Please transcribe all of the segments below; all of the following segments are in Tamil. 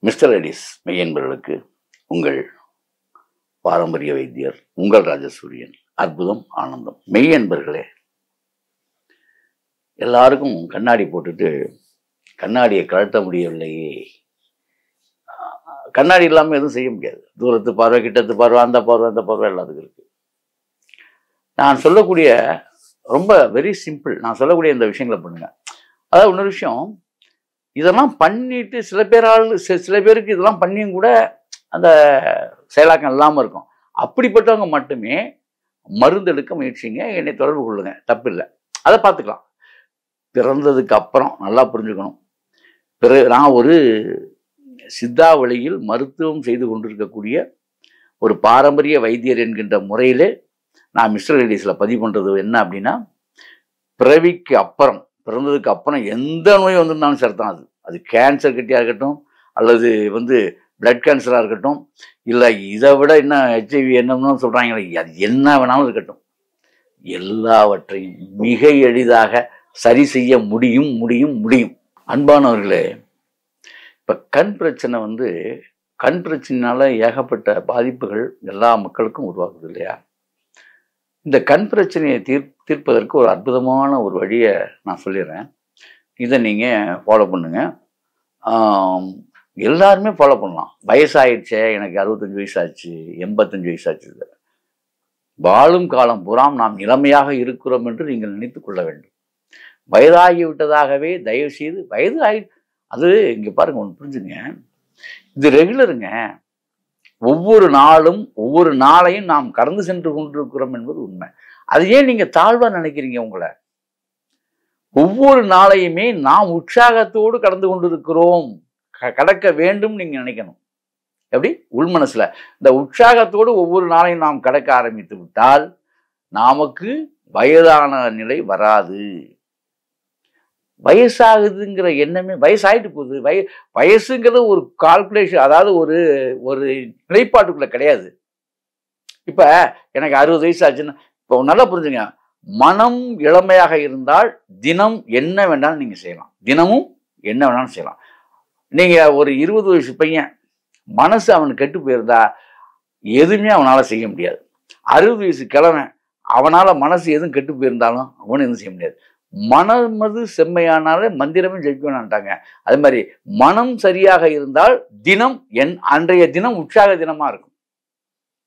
மிஸ்டர் எடிஸ் மெய்யன்பர்களுக்கு உங்கள் பாரம்பரிய வைத்தியர் உங்கள் ராஜசூரியன். அற்புதம் ஆனந்தம். மெய்யன்பர்களே, எல்லாருக்கும் கண்ணாடி போட்டுட்டு கண்ணாடியை கழட்ட முடியவில்லையே. கண்ணாடி இல்லாமல் எதுவும் செய்ய முடியாது. தூரத்து பார்வை, கிட்டத்து பார்வை, அந்த பார்வை, அந்த பார்வை எல்லாத்துக்கும் இருக்கு. நான் சொல்லக்கூடிய ரொம்ப வெரி சிம்பிள், நான் சொல்லக்கூடிய இந்த விஷயங்களை பண்ணுங்க. அதாவது இன்னொரு விஷயம், இதெல்லாம் பண்ணிட்டு சில பேருக்கு இதெல்லாம் பண்ணியும் கூட அந்த செயலாக்கம் இல்லாமல் இருக்கும். அப்படிப்பட்டவங்க மட்டுமே மருந்தெடுக்க முயற்சிங்க, என்னை தொடர்பு கொள்ளுங்க, தப்பு இல்லை. அதை பார்த்துக்கலாம். பிறந்ததுக்கு அப்புறம் நல்லா புரிஞ்சுக்கணும். நான் ஒரு சித்தா வழியில் மருத்துவம் செய்து கொண்டிருக்கக்கூடிய ஒரு பாரம்பரிய வைத்தியர் என்கின்ற முறையிலே நான் மிஸ்டர் லேடிஸில் பதிவு பண்ணுறது என்ன அப்படின்னா, பிறவிக்கு அப்புறம், பிறந்ததுக்கு அப்புறம் எந்த நோய் வந்திருந்தாலும் சரிதான். அது கேன்சர் கட்டியாக இருக்கட்டும், அல்லது பிளட் கேன்சராக இருக்கட்டும், இல்லை இதை விட என்ன ஹெச்ஐவி என்னன்னு சொல்கிறாங்களே, அது என்ன வேணாலும் இருக்கட்டும், எல்லாவற்றையும் மிக எளிதாக சரி செய்ய முடியும் முடியும் முடியும். அன்பானவர்களே, இப்போ கண் பிரச்சனை கண் பிரச்சனைனால ஏகப்பட்ட பாதிப்புகள் எல்லா மக்களுக்கும் உருவாகுது இல்லையா? இந்த கண் பிரச்சனையை தீர்ப்பதற்கு ஒரு அற்புதமான ஒரு வழியை நான் சொல்லிடுறேன். இதை நீங்கள் ஃபாலோ பண்ணுங்க. எல்லாருமே ஃபாலோ பண்ணலாம். வயசாயிடுச்சே, எனக்கு 65 வயசாச்சு, 85 வயசாச்சு, வாழும் காலம் புறாம் நாம் இளமையாக இருக்கிறோம் என்று நீங்கள் நினைத்து கொள்ள வேண்டும். வயதாகிவிட்டதாகவே தயவு செய்து அது இங்கே பாருங்க, ஒன்று புரிஞ்சுங்க, இது ரெகுலருங்க. ஒவ்வொரு நாளும் ஒவ்வொரு நாளையும் நாம் கடந்து சென்று கொண்டிருக்கிறோம் என்பது உண்மை. அது ஏன் நீங்க தாழ்வா நினைக்கிறீங்க? உங்களை ஒவ்வொரு நாளையுமே நாம் உற்சாகத்தோடு கடந்து கொண்டிருக்கிறோம், கடக்க வேண்டும் நீங்க நினைக்கணும். எப்படி? உள்மனசுல இந்த உற்சாகத்தோடு ஒவ்வொரு நாளையும் நாம் கடக்க ஆரம்பித்து விட்டால் நமக்கு வயதான நிலை வராது. வயசாகுதுங்கிற எண்ணமே, வயசாயிட்டு போகுது. வயசுங்கிறது ஒரு கால்குலேஷன், அதாவது ஒரு நிலைப்பாட்டுக்குள்ள கிடையாது. இப்ப எனக்கு 60 வயசு ஆச்சுன்னா, இப்போ நல்லா புரிஞ்சுங்க, மனம் இளமையாக இருந்தால் தினம் என்ன வேண்டாலும் நீங்க செய்யலாம். தினமும் என்ன வேணாலும் செய்யலாம். நீங்க ஒரு 20 வயசு பையன் மனசு அவனுக்கு கெட்டு போயிருந்தா எதுவுமே அவனால செய்ய முடியாது. 60 வயசு கிழவன் அவனால மனசு எதுவும் கெட்டு போயிருந்தாலும் அவனும் எதுவும் செய்ய முடியாது. மனமது செம்மையானாலே மந்திரமே ஜெயிக்க வேணான்ட்டாங்க. அதே மாதிரி மனம் சரியாக இருந்தால் தினம் அன்றைய தினம் உற்சாக தினமா இருக்கும்.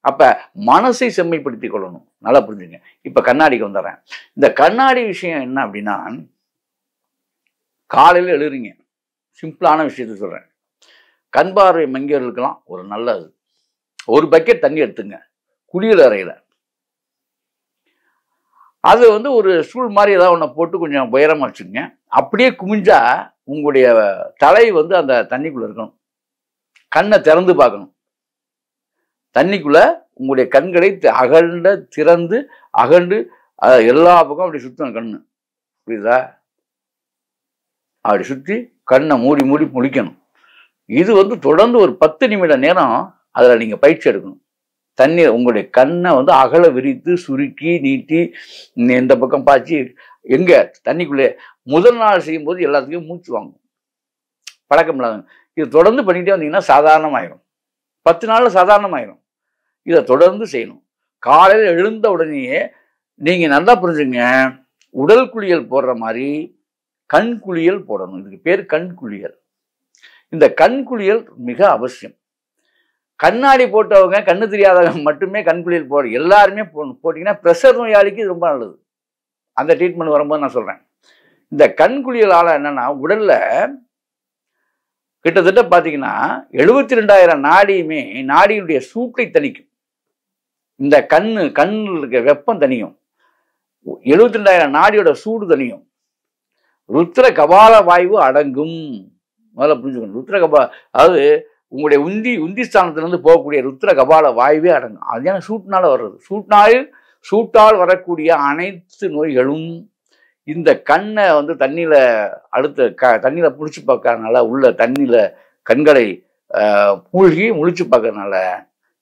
அப்ப மனசை செம்மைப்படுத்திக் கொள்ளணும். நல்லா புரிஞ்சுங்க. இப்ப கண்ணாடிக்கு வந்துடுறேன். இந்த கண்ணாடி விஷயம் என்ன அப்படின்னா, காலையில் எழுறீங்க, சிம்பிளான விஷயத்த சொல்றேன். கண் பார்வை மங்கியவர்களுக்கெல்லாம் ஒரு நல்லது, ஒரு பக்கெட் தண்ணி எடுத்துங்க, குளியல் அறையில அது ஒரு ஸ்டூல் மாதிரி ஏதாவது ஒன்று போட்டு கொஞ்சம் உயரமாக வச்சுக்கோங்க. அப்படியே குமிஞ்சா உங்களுடைய தலை அந்த தண்ணிக்குள்ள இருக்கணும். கண்ணை திறந்து பார்க்கணும். தண்ணிக்குள்ள உங்களுடைய கண்களை திறந்து அகண்டு எல்லா பக்கம் அப்படி சுத்தணும். கண்ணு புரியுதா? அப்படி சுற்றி கண்ணை மூடி மூடி முழிக்கணும். இது தொடர்ந்து ஒரு 10 நிமிட நேரம் அதில் நீங்கள் பயிற்சி எடுக்கணும். தண்ணீர் உங்களுடைய கண்ணை அகல விரித்து சுருக்கி நீட்டி இந்த பக்கம் பாய்ச்சி எங்க தண்ணிக்குள்ளே. முதல் நாள் செய்யும்போது எல்லாத்துக்கும் மூச்சு வாங்கும், பழக்கம் இல்லாத. இது தொடர்ந்து பண்ணிட்டே வந்தீங்கன்னா சாதாரணமாயிரும். 10 நாள்ல சாதாரணமாயிரும். இதை தொடர்ந்து செய்யணும். காலையில் எழுந்த உடனேயே நீங்க நல்லா புரிஞ்சுங்க, உடல் குளியல் போடுற மாதிரி கண் குளியல் போடணும். இதுக்கு பேர் கண் குளியல். இந்த கண் குளியல் மிக அவசியம். கண்ணாடி போட்டவங்க, கண்ணு தெரியாதவங்க மட்டுமே கண் குளியல் எல்லாருமே போட்டிங்கன்னா ப்ரெஷர் நோயாளிக்கு ரொம்ப நல்லது. அந்த ட்ரீட்மெண்ட் வரும்போது நான் சொல்றேன். இந்த கண் குளியலால் என்னன்னா, உடல்ல கிட்டத்தட்ட பார்த்தீங்கன்னா 72,000 நாடியுமே நாடியுடைய சூட்டை தணிக்கும். இந்த கண்ணில் இருக்க வெப்பம் தணியும். 72,000 நாடியோட சூடு தணியும். ருத்ர கபால வாயு அடங்கும். முதல்ல புரிஞ்சுக்கணும். ருத்ர கபால, அதாவது உங்களுடைய உந்தி ஸ்தானத்திலிருந்து போகக்கூடிய ருத்ர கபால வாயுவே அடங்கும். அது ஏன்னா சூட்டினால வர்றது. சூட்டால் வரக்கூடிய அனைத்து நோய்களும் இந்த கண்ணை தண்ணியில தண்ணியில புளிச்சு பார்க்கறதுனால, உள்ள தண்ணியில கண்களை மூழ்கி முழிச்சு பார்க்கறதுனால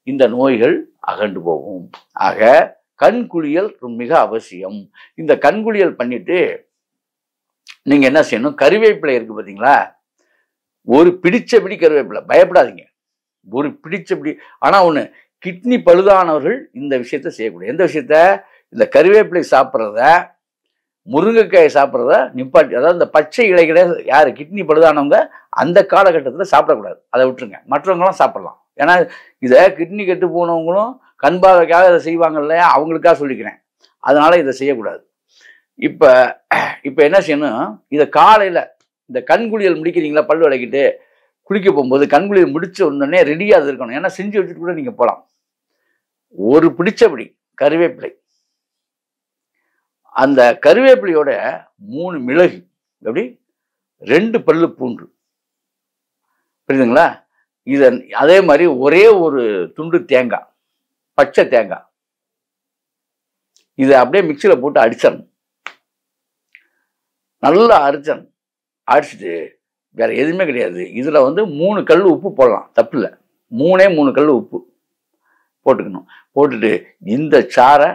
இந்த நோய்கள் அகண்டு போகும். ஆக கண் குளியல் மிக அவசியம். இந்த கண் குளியல் பண்ணிட்டு நீங்க என்ன செய்யணும், கறிவேப்பிலை இருக்கு பார்த்தீங்களா, ஒரு பிடி கருவேப்பிலை, பயப்படாதீங்க. ஒரு பிடி. ஆனா ஒண்ணு, கிட்னி பழுதானவர்கள் இந்த விஷயத்த செய்யக்கூடாது. எந்த விஷயத்த? இந்த கருவேப்பிலை சாப்பிட்றத, முருங்கைக்காயை சாப்பிட்றத நிப்பாட்டி, அதாவது இந்த பச்சை இலைகளை யாரு கிட்னி பழுதானவங்க அந்த காலகட்டத்தில் சாப்பிடக்கூடாது. அதை விட்டுருங்க. மற்றவங்களாம் சாப்பிடலாம். ஏன்னா இதை கிட்னி கெட்டு போனவங்களும் கண் பார்வைக்காக இதை செய்வாங்க இல்லையா, அவங்களுக்காக சொல்லிக்கிறேன். அதனால இதை செய்யக்கூடாது. இப்போ என்ன செய்யணும், இதை காலையில் இந்த கண்குளியல் முடிக்கிறீங்களா, பல் விளக்கிட்டு குளிக்க போகும்போது கண்குளியல் முடிச்ச உடனே ரெடியாக இருக்கணும். ஏன்னா செஞ்சு வச்சுட்டு கூட நீங்கள் போகலாம். ஒரு பிடிச்சபடி கருவேப்பிலை, அந்த கருவேப்பிலையோட 3 மிளகு, எப்படி 2 பல்லு பூண்டு, புரியுதுங்களா? இதை அதே மாதிரி ஒரே ஒரு துண்டு தேங்காய், பச்சை தேங்காய், இதை அப்படியே மிக்சியில் போட்டு அடிச்சிடணும். நல்லா அடிச்சிடணும். அடிச்சுட்டு வேற எதுவுமே கிடையாது. இதுல 3 கல் உப்பு போடலாம், தப்பு இல்லை. 3 கல் உப்பு போட்டுக்கணும். போட்டுட்டு இந்த சாரை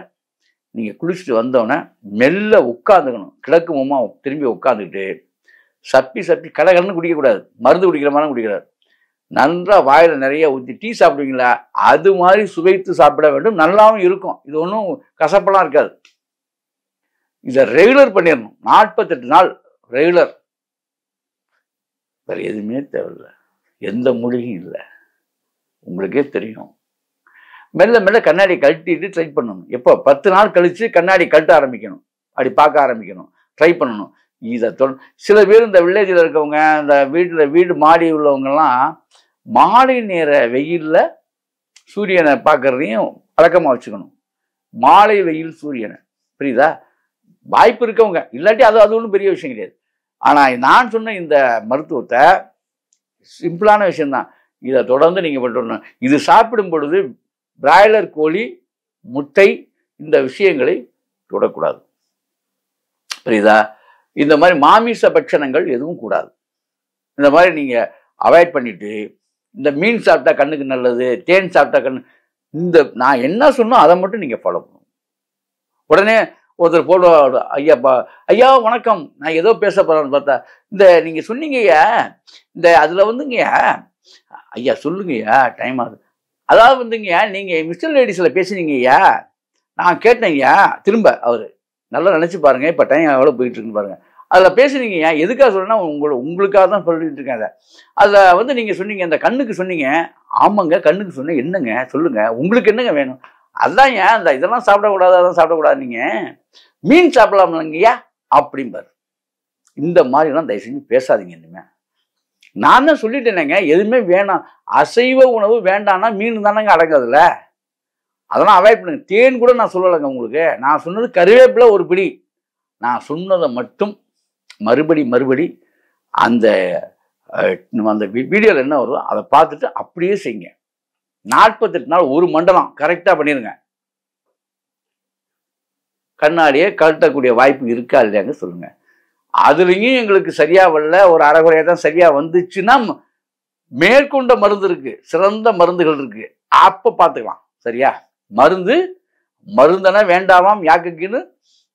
நீங்க குளிச்சுட்டு வந்தோடனே மெல்ல உட்காந்துக்கணும். கிழக்கு முகமா திரும்பி உட்காந்துக்கிட்டு சப்பி கடகடன்னு குடிக்கக்கூடாது. மருந்து குடிக்கிற மாதிரி குடிக்கிறார். நல்லா வாயில நிறைய ஊற்றி, டீ சாப்பிடுவீங்களா அது மாதிரி சுவைத்து சாப்பிட வேண்டும். நல்லாவும் இருக்கும். இது ஒன்றும் கசப்பெல்லாம் இருக்காது. இதை ரெகுலர் பண்ணிடணும். 48 நாள் ரெகுலர். வேற எதுவுமே தேவையில்லை. எந்த மூலிகையும் இல்லை. உங்களுக்கே தெரியும். மெல்ல மெல்ல கண்ணாடி கழட்டிட்டு ட்ரை பண்ணணும். எப்போ 10 நாள் கழிச்சு கண்ணாடி கழட்ட ஆரம்பிக்கணும். அப்படி பார்க்க ஆரம்பிக்கணும். ட்ரை பண்ணணும். இதை சில பேர் இந்த வில்லேஜில் இருக்கவங்க, இந்த வீடு மாடி உள்ளவங்கெல்லாம் மாலை நேர வெயிலில் சூரியனை பார்க்கறதையும் வழக்கமாக வச்சுக்கணும். மாலை வெயில் சூரியனை, புரியுதா? வாய்ப்பு இருக்கவங்க, இல்லாட்டி அது ஒன்றும் பெரிய விஷயம் கிடையாது. ஆனால் நான் சொன்ன இந்த மருத்துவத்தை சிம்பிளான விஷயம்தான். இதை தொடர்ந்து நீங்கள் பண்ணணும். இது சாப்பிடும் பொழுது பிராய்லர் கோழி, முட்டை இந்த விஷயங்களை தொடக்கூடாது, புரியுதா? இந்த மாதிரி மாமிச பட்சணங்கள் எதுவும் கூடாது. இந்த மாதிரி நீங்கள் அவாய்ட் பண்ணிட்டு, இந்த மீன் சாப்பிட்டா கண்ணுக்கு நல்லது, தேன் சாப்பிட்டா கண்ணு, இந்த நான் என்ன சொன்னோம் அதை மட்டும் நீங்கள் ஃபாலோ பண்ணணும். உடனே ஒருத்தர் போடுவார், ஐயா வணக்கம், நான் ஏதோ பேச போறான்னு பார்த்தா, இந்த நீங்கள் சொன்னீங்கய்யா, இந்த அதில் ஐயா சொல்லுங்கய்யா, டைம் ஆகுது. அதாவது நீங்கள் மிஸ்டர் லேடிஸில் பேசுனீங்கய்யா, நான் கேட்டேன்யா. திரும்ப அவர் நல்லா நினச்சி பாருங்க, இப்போ டைம் எவ்வளோ போயிட்டு இருக்குன்னு பாருங்க. அதில் பேசுனீங்கய்யா, எதுக்காக சொல்லுன்னா உங்களுக்காக தான் சொல்லிட்டு இருக்கேன். அதில் நீங்கள் சொன்னீங்க, இந்த கண்ணுக்கு சொன்னீங்க. ஆமாங்க, கண்ணுக்கு சொன்னேன். என்னங்க சொல்லுங்க, உங்களுக்கு என்னங்க வேணும்? அதான் ஏன் இந்த இதெல்லாம் சாப்பிடக்கூடாது, அதெல்லாம் சாப்பிடக்கூடாது, நீங்கள் மீன் சாப்பிடலாம்லங்கய்யா அப்படிம்பார். இந்த மாதிரிலாம் தயவு செஞ்சு பேசாதீங்க. இனிமே நான் தான் சொல்லிட்டேனேங்க, எதுவுமே வேணாம், அசைவ உணவு வேண்டாம்னா மீன் தானேங்க அடங்காதுல்ல. அதெல்லாம் அவாய்ட் பண்ணுங்க. தேன் கூட நான் சொல்லலைங்க உங்களுக்கு. நான் சொன்னது கருவேப்பிலை ஒரு பிடி. நான் சொன்னதை மட்டும் மறுபடி அந்த வீடியோவில் என்ன வரும் அதை பார்த்துட்டு அப்படியே செய்யுங்க. 48 நாள் ஒரு மண்டலம் கரெக்டாக பண்ணிடுங்க. கண்ணாடியே கழட்டக்கூடிய வாய்ப்பு இருக்கா இல்லையாங்க சொல்லுங்க. அதுலேயும் எங்களுக்கு சரியா வரல, ஒரு அரைகுறையாக தான் சரியா வந்துச்சுன்னா மேற்கொண்ட மருந்து இருக்கு, சிறந்த மருந்துகள் இருக்கு, அப்போ பார்த்துக்கலாம். சரியா? மருந்தன வேண்டாமாம் யாக்குன்னு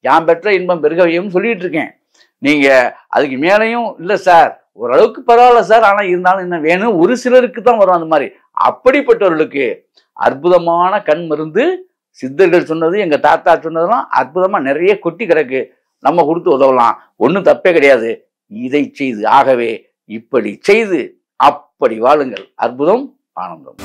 யான் பெற்ற இன்பம் பெருகவையும் சொல்லிட்டு இருக்கேன். நீங்க அதுக்கு மேலையும் இல்லை சார், ஓரளவுக்கு பரவாயில்ல சார், ஆனால் இருந்தாலும் என்ன வேணும், ஒரு சிலருக்கு தான் வரும் அந்த மாதிரி. அப்படிப்பட்டவர்களுக்கு அற்புதமான கண் மருந்து சித்தர்கள் சொன்னது, எங்க தாத்தா சொன்னதெல்லாம் அற்புதமா நிறைய கொட்டி கிடக்கு. நம்ம கொடுத்து உதவலாம், ஒன்றும் தப்பே கிடையாது. இதை செய்து, ஆகவே இப்படி செய்து அப்படி வாழுங்கள். அற்புதம், ஆனந்தம்.